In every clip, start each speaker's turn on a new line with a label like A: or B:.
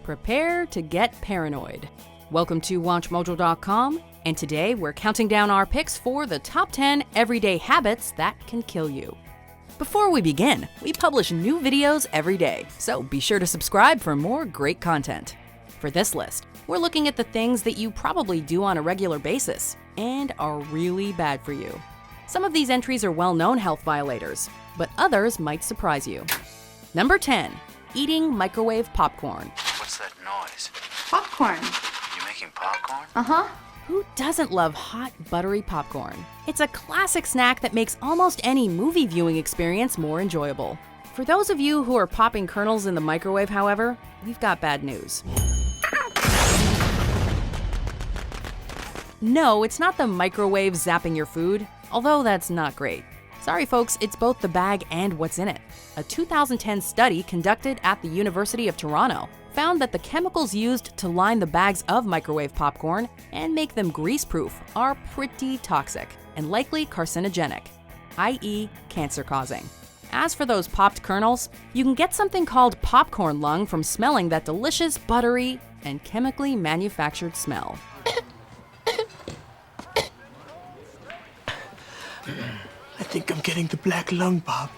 A: Prepare to get paranoid. Welcome to WatchMojo.com, and today we're counting down our picks for the top 10 everyday habits that can kill you. Before we begin, we publish new videos every day, so be sure to subscribe for more great content. For this list, we're looking at the things that you probably do on a regular basis and are really bad for you. Some of these entries are well-known health violators, but others might surprise you. Number 10, eating microwave popcorn.
B: What's that noise?
C: Popcorn.
B: You making popcorn?
C: Uh-huh.
A: Who doesn't love hot, buttery popcorn? It's a classic snack that makes almost any movie viewing experience more enjoyable. For those of you who are popping kernels in the microwave, however, we've got bad news. No, it's not the microwave zapping your food, although that's not great. Sorry folks, it's both the bag and what's in it. A 2010 study conducted at the University of Toronto found that the chemicals used to line the bags of microwave popcorn and make them grease-proof are pretty toxic and likely carcinogenic, i.e. cancer-causing. As for those popped kernels, you can get something called popcorn lung from smelling that delicious, buttery, and chemically manufactured smell.
D: I think I'm getting the black lung, Bob.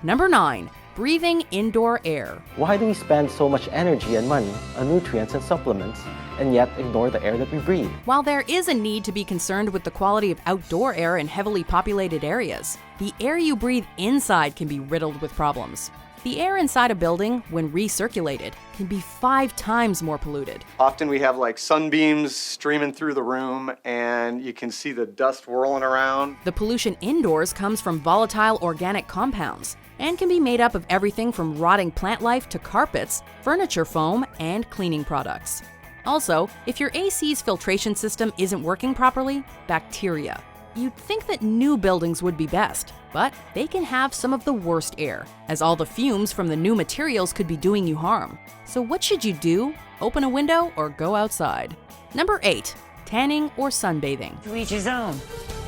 A: Number 9, breathing indoor air.
E: Why do we spend so much energy and money on nutrients and supplements and yet ignore the air that we breathe?
A: While there is a need to be concerned with the quality of outdoor air in heavily populated areas, the air you breathe inside can be riddled with problems. The air inside a building, when recirculated, can be 5 times more polluted.
F: Often we have like sunbeams streaming through the room and you can see the dust whirling around.
A: The pollution indoors comes from volatile organic compounds and can be made up of everything from rotting plant life to carpets, furniture foam, and cleaning products. Also, if your AC's filtration system isn't working properly, bacteria. You'd think that new buildings would be best, but they can have some of the worst air, as all the fumes from the new materials could be doing you harm. So what should you do? Open a window or go outside. Number 8, tanning or sunbathing.
G: To each his own.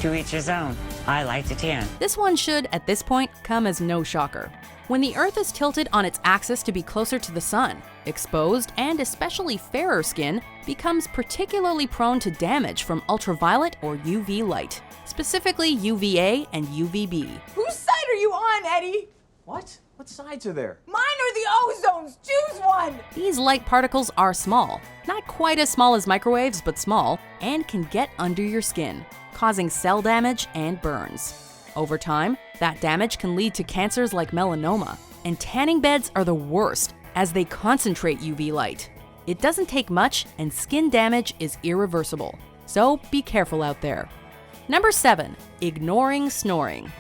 G: To each his own. I like to tan.
A: This one should, at this point, come as no shocker. When the Earth is tilted on its axis to be closer to the sun, exposed and especially fairer skin becomes particularly prone to damage from ultraviolet or UV light, specifically UVA and UVB.
H: Whose side are you on, Eddie?
D: What? What sides are there?
H: Mine or the ozones? Choose one!
A: These light particles are small, not quite as small as microwaves, but small, and can get under your skin, causing cell damage and burns. Over time, that damage can lead to cancers like melanoma, and tanning beds are the worst as they concentrate UV light. It doesn't take much, and skin damage is irreversible, so be careful out there. Number 7, ignoring snoring.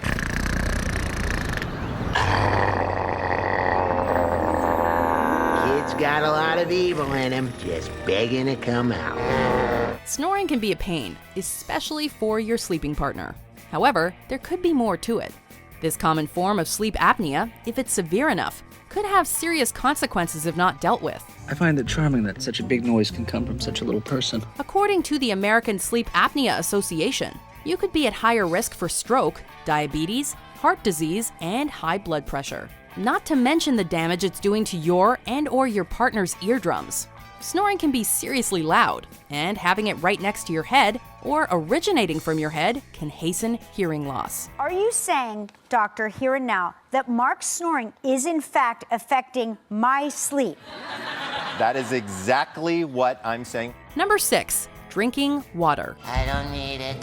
I: Kid's got a lot of evil in him, just begging to come out.
A: Snoring can be a pain, especially for your sleeping partner. However, there could be more to it. This common form of sleep apnea, if it's severe enough, could have serious consequences if not dealt with.
J: I find it charming that such a big noise can come from such a little person.
A: According to the American Sleep Apnea Association, you could be at higher risk for stroke, diabetes, heart disease, and high blood pressure. Not to mention the damage it's doing to your and/or your partner's eardrums. Snoring can be seriously loud, and having it right next to your head or originating from your head can hasten hearing loss.
K: Are you saying, doctor, here and now, that Mark's snoring is in fact affecting my sleep?
L: That is exactly what I'm saying.
A: Number 6, drinking water.
I: I don't need it.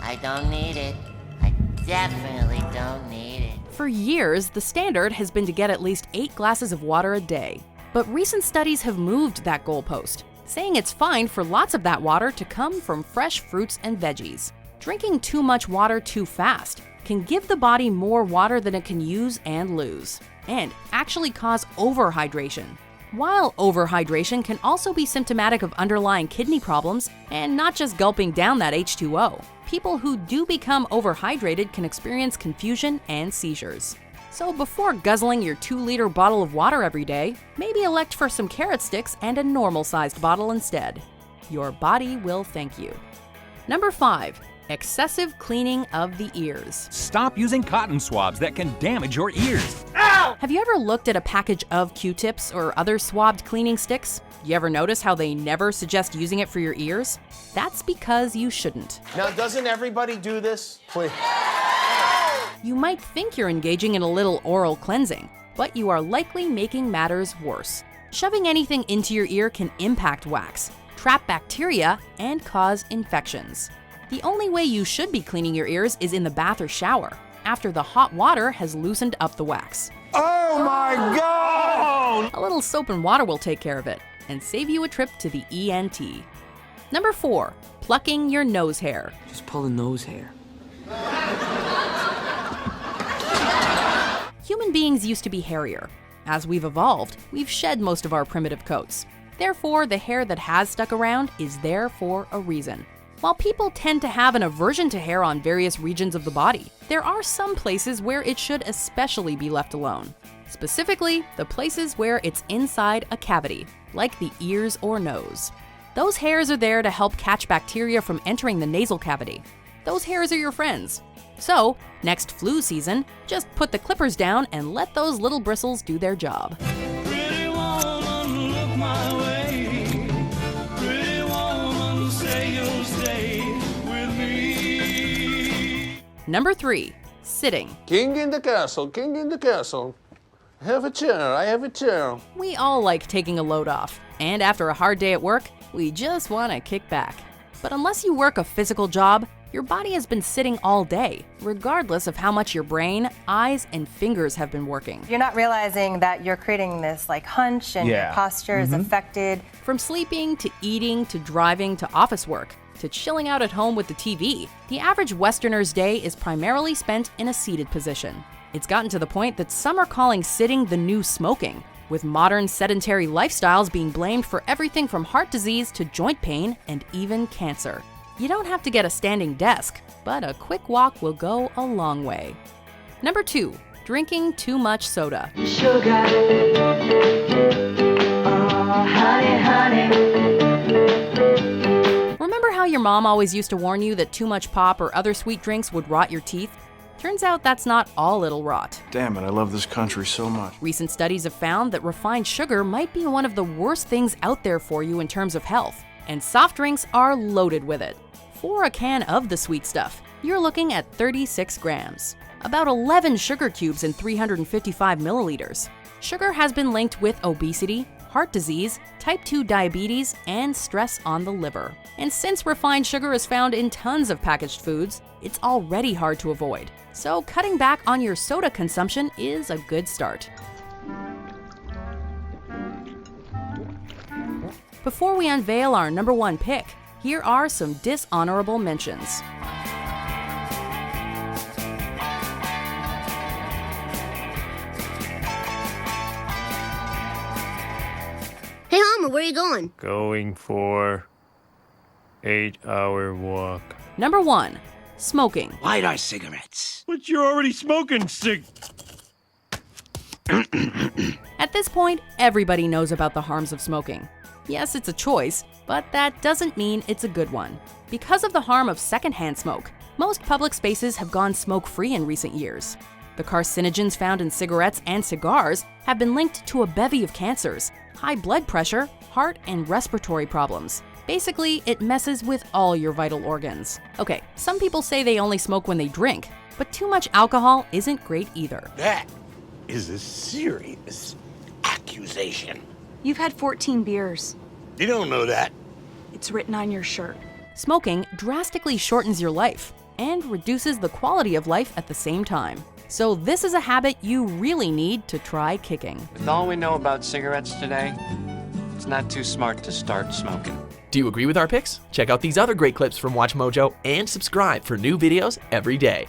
I: I don't need it. I definitely don't need it.
A: For years, the standard has been to get at least 8 glasses of water a day. But recent studies have moved that goalpost, saying it's fine for lots of that water to come from fresh fruits and veggies. Drinking too much water too fast can give the body more water than it can use and lose, and actually cause overhydration. While overhydration can also be symptomatic of underlying kidney problems and not just gulping down that H2O, people who do become overhydrated can experience confusion and seizures. So before guzzling your 2-liter bottle of water every day, maybe elect for some carrot sticks and a normal-sized bottle instead. Your body will thank you. Number 5, excessive cleaning of the ears.
C: Stop using cotton swabs that can damage your ears.
A: Have you ever looked at a package of Q-tips or other swabbed cleaning sticks? You ever notice how they never suggest using it for your ears? That's because you shouldn't.
D: Now, doesn't everybody do this? Please.
A: You might think you're engaging in a little oral cleansing, but you are likely making matters worse. Shoving anything into your ear can impact wax, trap bacteria, and cause infections. The only way you should be cleaning your ears is in the bath or shower, after the hot water has loosened up the wax.
D: Oh my God!
A: A little soap and water will take care of it and save you a trip to the ENT. Number 4, plucking your nose hair.
J: Just pull the nose hair.
A: Human beings used to be hairier. As we've evolved, we've shed most of our primitive coats. Therefore, the hair that has stuck around is there for a reason. While people tend to have an aversion to hair on various regions of the body, there are some places where it should especially be left alone. Specifically, the places where it's inside a cavity, like the ears or nose. Those hairs are there to help catch bacteria from entering the nasal cavity. Those hairs are your friends. So, next flu season, just put the clippers down and let those little bristles do their job.
M: Pretty woman, look my way. Pretty woman, say you'll stay with me.
A: Number 3, sitting.
N: King in the castle, king in the castle. Have a chair, I have a chair.
A: We all like taking a load off, and after a hard day at work, we just want to kick back. But unless you work a physical job, your body has been sitting all day, regardless of how much your brain, eyes, and fingers have been working.
O: You're not realizing that you're creating this like hunch and your posture is affected.
A: From sleeping to eating to driving to office work to chilling out at home with the TV, the average Westerner's day is primarily spent in a seated position. It's gotten to the point that some are calling sitting the new smoking, with modern sedentary lifestyles being blamed for everything from heart disease to joint pain and even cancer. You don't have to get a standing desk, but a quick walk will go a long way. Number 2, drinking too much soda.
M: Sugar. Oh, honey, honey.
A: Remember how your mom always used to warn you that too much pop or other sweet drinks would rot your teeth? Turns out that's not all it'll rot.
D: Damn it, I love this country so much.
A: Recent studies have found that refined sugar might be one of the worst things out there for you in terms of health, and soft drinks are loaded with it. For a can of the sweet stuff, you're looking at 36 grams, about 11 sugar cubes in 355 milliliters. Sugar has been linked with obesity, heart disease, type 2 diabetes, and stress on the liver. And since refined sugar is found in tons of packaged foods, it's already hard to avoid. So cutting back on your soda consumption is a good start. Before we unveil our number 1 pick, here are some dishonorable mentions.
P: Hey, Homer, where are you going?
Q: Going for 8-hour walk.
A: Number 1, smoking.
I: Light our cigarettes.
Q: But you're already smoking
A: At this point, everybody knows about the harms of smoking. Yes, it's a choice, but that doesn't mean it's a good one. Because of the harm of secondhand smoke, most public spaces have gone smoke-free in recent years. The carcinogens found in cigarettes and cigars have been linked to a bevy of cancers, high blood pressure, heart and respiratory problems. Basically, it messes with all your vital organs. Okay, some people say they only smoke when they drink, but too much alcohol isn't great either.
I: That is a serious accusation.
R: You've had 14 beers.
I: You don't know that.
R: It's written on your shirt.
A: Smoking drastically shortens your life and reduces the quality of life at the same time. So this is a habit you really need to try kicking.
B: With all we know about cigarettes today, it's not too smart to start smoking.
S: Do you agree with our picks? Check out these other great clips from WatchMojo and subscribe for new videos every day.